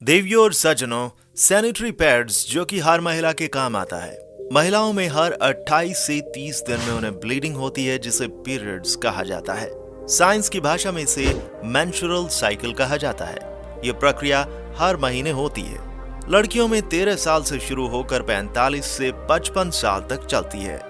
देवियों और सज्जनों, सैनिटरी पैड्स जो कि हर महिला के काम आता है। महिलाओं में हर 28 से 30 दिन में उन्हें ब्लीडिंग होती है, जिसे पीरियड्स कहा जाता है। साइंस की भाषा में इसे मेंस्ट्रुअल साइकिल कहा जाता है। ये प्रक्रिया हर महीने होती है। लड़कियों में 13 साल से शुरू होकर 45 से 55 साल तक चलती है।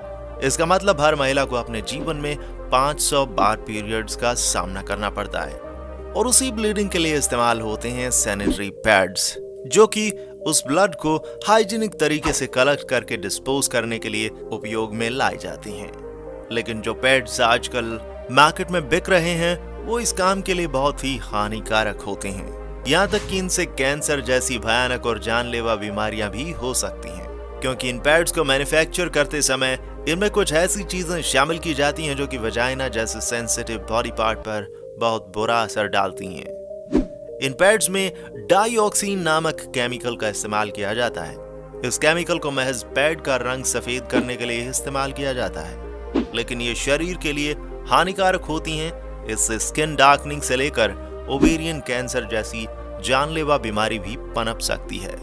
इसका मतलब हर महिला को अपने जीवन में 500 बार पीरियड्स का सामना करना पड़ता है और उसी ब्लीडिंग के लिए इस्तेमाल होते हैं सैनिटरी पैड्स, जो कि उस ब्लड को हाइजीनिक तरीके से कलेक्ट करके डिस्पोज करने के लिए उपयोग में लाई जाती हैं। लेकिन जो पैड्स आजकल मार्केट में बिक रहे हैं वो इस काम के लिए बहुत ही हानिकारक होते हैं। यहाँ तक कि इनसे कैंसर जैसी भयानक और जानलेवा बीमारियां भी हो सकती हैं, क्योंकि इन पैड्स को मैन्युफैक्चर करते समय इनमें कुछ ऐसी चीजें शामिल की जाती हैं जो कि वजाइना जैसे सेंसिटिव बॉडी पार्ट पर बहुत बुरा असर डालती हैं। इन पैड्स में डाइऑक्सीन नामक केमिकल का इस्तेमाल किया जाता है। इस केमिकल को महज पैड का रंग सफेद करने के लिए इस्तेमाल किया जाता है, लेकिन ये शरीर के लिए हानिकारक होती हैं। इससे स्किन डार्कनिंग से लेकर ओवेरियन कैंसर जैसी जानलेवा बीमारी भी पनप सकती है।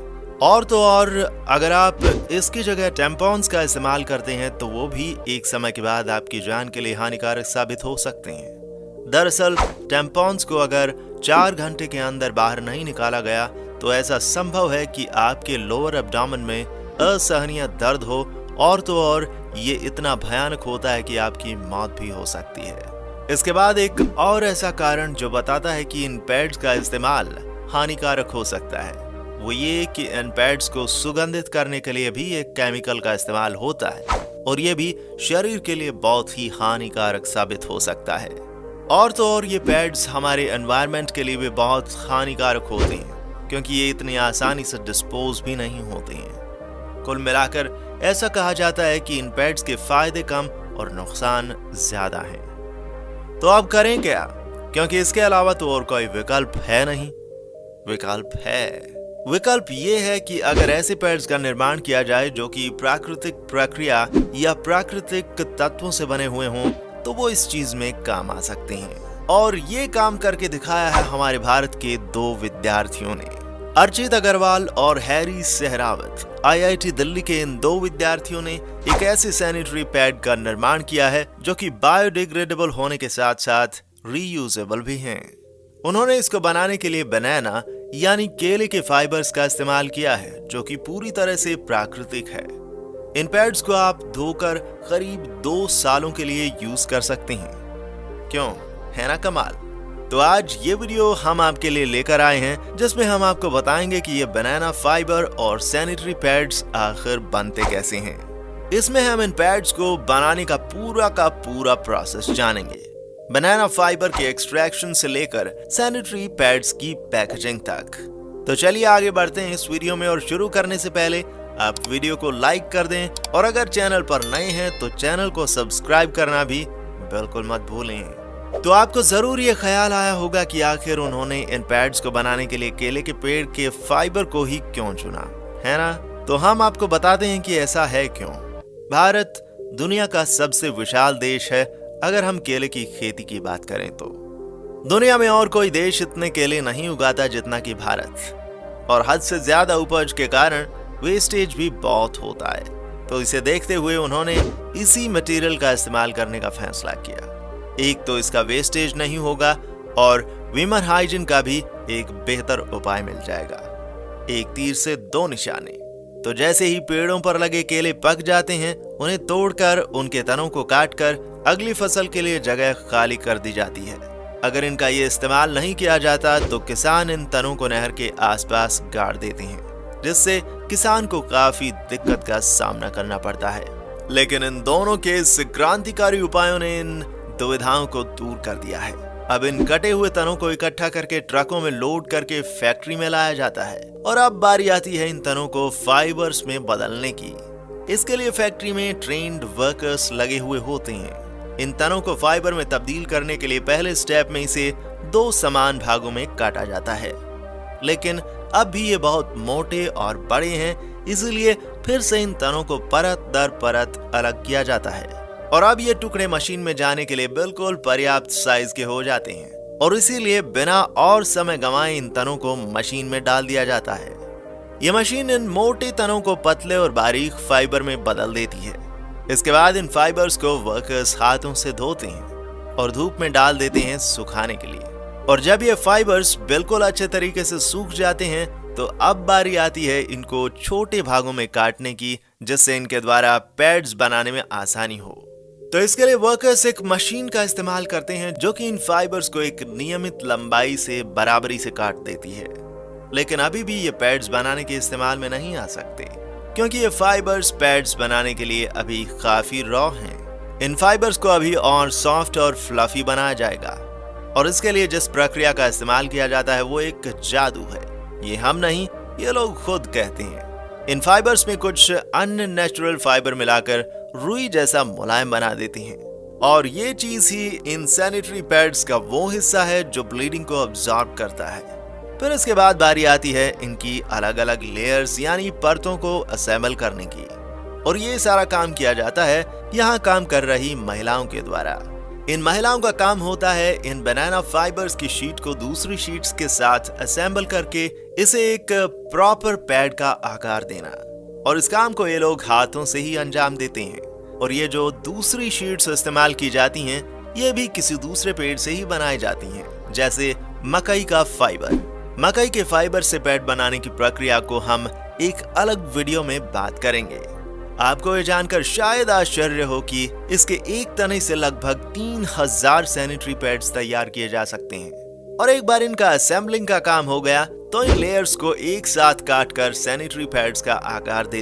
और तो और अगर आप इसकी जगह टैम्पॉन्स का इस्तेमाल करते हैं तो वो भी एक समय के बाद आपकी जान के लिए हानिकारक साबित हो सकते हैं। दरअसल टैम्पॉन्स को अगर 4 घंटे के अंदर बाहर नहीं निकाला गया तो ऐसा संभव है कि आपके लोअर एब्डोमेन में असहनीय दर्द हो, और तो और ये इतना भयानक होता है कि आपकी मौत भी हो सकती है। इसके बाद एक और ऐसा कारण जो बताता है कि इन पैड्स का इस्तेमाल हानिकारक हो सकता है, वो ये कि इन पैड्स को सुगंधित करने के लिए भी एक केमिकल का इस्तेमाल होता है, और ये भी शरीर के लिए बहुत ही हानिकारक साबित हो सकता है। और तो और ये पैड्स हमारे एनवायरनमेंट के लिए भी बहुत हानिकारक होते हैं, क्योंकि ये इतनी आसानी से डिस्पोज भी नहीं होते हैं। कुल मिलाकर ऐसा कहा जाता है कि इन पैड्स के फायदे कम और नुकसान ज्यादा हैं। तो अब करें क्या, क्योंकि इसके अलावा तो और कोई विकल्प है नहीं। विकल्प ये है कि अगर ऐसे पैड्स का निर्माण किया जाए जो कि प्राकृतिक प्रक्रिया या प्राकृतिक तत्वों से बने हुए हों, तो वो इस चीज में काम आ सकते हैं। और ये काम करके दिखाया है हमारे भारत के 2 विद्यार्थियों ने। अर्चित अग्रवाल और हैरी सहरावत IIT दिल्ली के इन 2 विद्यार्थियों ने एक ऐसे सैनिटरी पैड का निर्माण किया है जो कि बायोडिग्रेडेबल होने के साथ साथ रीयूजेबल भी हैं। उन्होंने इसको बनाने के लिए बनाना यानी केले के फाइबर्स का इस्तेमाल किया है, जो कि पूरी तरह से प्राकृतिक है। इन पैड्स को आप धोकर करीब 2 सालों के लिए यूज कर सकते हैं। क्यों, है ना कमाल? तो आज ये वीडियो हम आपके लिए लेकर आए हैं, जिसमें हम आपको बताएंगे कि ये बनाना फाइबर और सैनिटरी पैड्स आखिर बनते कैसे हैं। इसमें हम इन पैड्स को बनाने का पूरा प्रोसेस जानेंगे, बनाना फाइबर के एक्सट्रैक्शन से लेकर सैनिटरी पैड्स की पैकेजिंग तक। तो चलिए आगे बढ़ते हैं इस वीडियो में, और शुरू करने से पहले आप वीडियो को लाइक कर दें, और अगर चैनल पर नए हैं तो चैनल को सब्सक्राइब करना भी बिल्कुल मत भूलें। तो आपको जरूर ये ख्याल आया होगा कि आखिर उन्होंने इन पैड्स को बनाने के लिए केले के पेड़ के फाइबर को ही क्यों चुना, है ना? तो हम आपको बताते हैं कि ऐसा है क्यों। भारत दुनिया का सबसे विशाल देश है अगर हम केले की खेती की बात करें तो। दुनिया में और कोई देश इतने केले नहीं उगाता जितना कि भारत, और हद से ज्यादा उपज के कारण वेस्टेज भी बहुत होता है। तो इसे देखते हुए उन्होंने इसी मटेरियल का इस्तेमाल करने का फैसला किया। एक तो इसका वेस्टेज नहीं होगा और विमर हाइजीन का भी एक बेहतर उपाय मिल जाएगा। एक तीर से 2 निशाने। तो जैसे ही पेड़ों पर लगे केले पक जाते हैं, उन्हें तोड़कर उनके तनों को काटकर अगली फसल के लिए जगह खाली कर दी जाती है। अगर इनका ये इस्तेमाल नहीं किया जाता तो किसान इन तनों को नहर के आसपास गाड़ देते हैं, जिससे किसान को काफी दिक्कत का सामना करना पड़ता है। लेकिन इन दोनों के इस क्रांतिकारी उपायों ने इन दुविधाओं को दूर कर दिया है। अब इन कटे हुए तनों को इकट्ठा करके ट्रकों में लोड करके फैक्ट्री में लाया जाता है, और अब बारी आती है इन तनों को फाइबर्स में बदलने की। इसके लिए फैक्ट्री में ट्रेन्ड वर्कर्स लगे हुए होते हैं। इन तनों को फाइबर में तब्दील करने के लिए पहले स्टेप में इसे 2 समान भागों में काटा जाता है, लेकिन अब भी ये बहुत मोटे और बड़े हैं, इसलिए फिर से इन तनों को परत दर परत अलग किया जाता है, और अब ये टुकड़े मशीन में जाने के लिए बिल्कुल पर्याप्त साइज के हो जाते हैं। और इसीलिए बिना और समय गंवाए इन तनों को मशीन में डाल दिया जाता है। ये मशीन इन मोटे तनों को पतले और बारीक फाइबर में बदल देती है। इसके बाद इन फाइबर्स को वर्कर्स हाथों से धोते हैं और धूप में डाल देते हैं सुखाने के लिए। और जब ये फाइबर्स बिल्कुल अच्छे तरीके से सूख जाते हैं तो अब बारी आती है इनको छोटे भागों में काटने की, जिससे इनके द्वारा पैड्स बनाने में आसानी हो। तो इसके लिए वर्कर्स एक मशीन का इस्तेमाल करते हैं जो कि इन फाइबर्स को एक नियमित लंबाई से बराबरी से काट देती है। लेकिन अभी भी ये पैड्स बनाने के इस्तेमाल में नहीं आ सकते, क्योंकि ये फाइबर्स पैड्स बनाने के लिए अभी काफी रॉ हैं। इन फाइबर्स को अभी और सॉफ्ट और फ्लफी बनाया जाएगा, और इसके लिए जिस प्रक्रिया का इस्तेमाल किया जाता है वो एक जादू है। ये हम नहीं, ये लोग खुद कहते हैं। इन फाइबर्स में कुछ अन्य नेचुरल फाइबर मिलाकर रुई जैसा मुलायम बना देते हैं, और ये चीज ही इन सैनिटरी पैड्स का वो हिस्सा है जो ब्लीडिंग को अब्सॉर्ब करता है। फिर इसके बाद बारी आती है इनकी अलग अलग लेयर्स यानी परतों को असेंबल करने की, और ये सारा काम किया जाता है यहाँ काम कर रही महिलाओं के द्वारा। इन महिलाओं का काम होता है इन बनाना फाइबर्स की शीट को दूसरी शीट्स के साथ असेंबल करके इसे एक प्रॉपर पैड का आकार देना, और इस काम को ये लोग हाथों से ही अंजाम देते हैं। और ये जो दूसरी शीट्स इस्तेमाल की जाती हैं ये भी किसी दूसरे पेड़ से ही बनाई जाती हैं, जैसे मकई का फाइबर। मकई के फाइबर से पैड बनाने की प्रक्रिया को हम एक अलग वीडियो में बात करेंगे। आपको ये जानकर शायद आश्चर्य हो कि इसके एक तने से लगभग 3000 सैनिटरी पैड्स तैयार किए जा सकते हैं। और एक बार इनका असेंबलिंग का काम हो गया तो इन लेयर्स को एक साथ काटकर सैनिटरी पैड्स का आकार दे